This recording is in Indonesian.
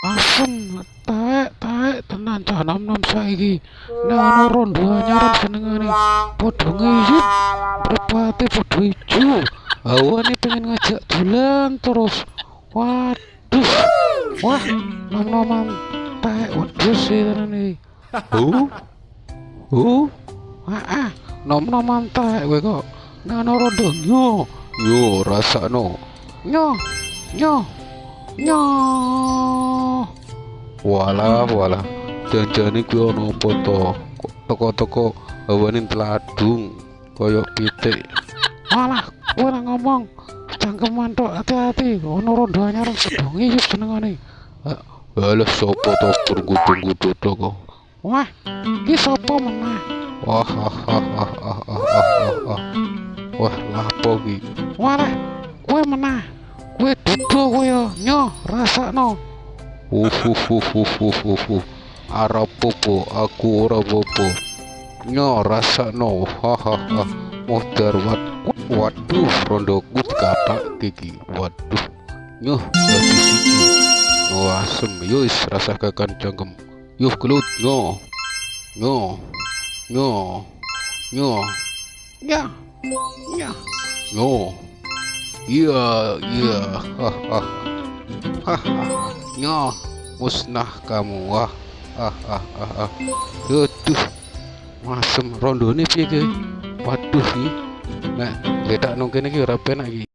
Asem, taek tenan cah nom-nom saiki. Nek ana rondo anyaran senengane padha ngiyup, mripate padha ijo. Hawane pengen ngajak dolan terus. Waduh. Wah, nom-noman taek wedhus e tenane. Oh, oh. Heeh, nom-noman taek kowe kok. Nek ana rondo yo rasakno. Nyo, nyo. Nyoh. Walah, janjane kuwi ana apa to? Kok teko-teko hawane teladung kaya pitik. Walah, kowe ora ngomong. Cangkeman tok, hati-hati. Ana rondo anyaran sedang ngiyup senengane. Halah sapa to bergudung-gudung kok. Wah, iki sapa meneh? Wah, wah, lapo iki? Walah, kowe meneh. Kowe dudu kowe yo, nyoh, rasakno. Arep popo, aku ora popo. Nyoh, rasakno. Hahaha. Modar waduh, rondoku dikapak iki. Waduh. Nyoh, dadi siji. Oh, asem. Yo wis rasakaken cangkem. Yo gelut, nyoh. Nyoh. Nyoh. Nyoh. Nyoh. Nyoh. Nyoh. Iya, hahaha, nyoh, musnah kamu, wah, aduh, masem rondone piye ki, waduh ki, nek letak nang kene ki ora penak ki.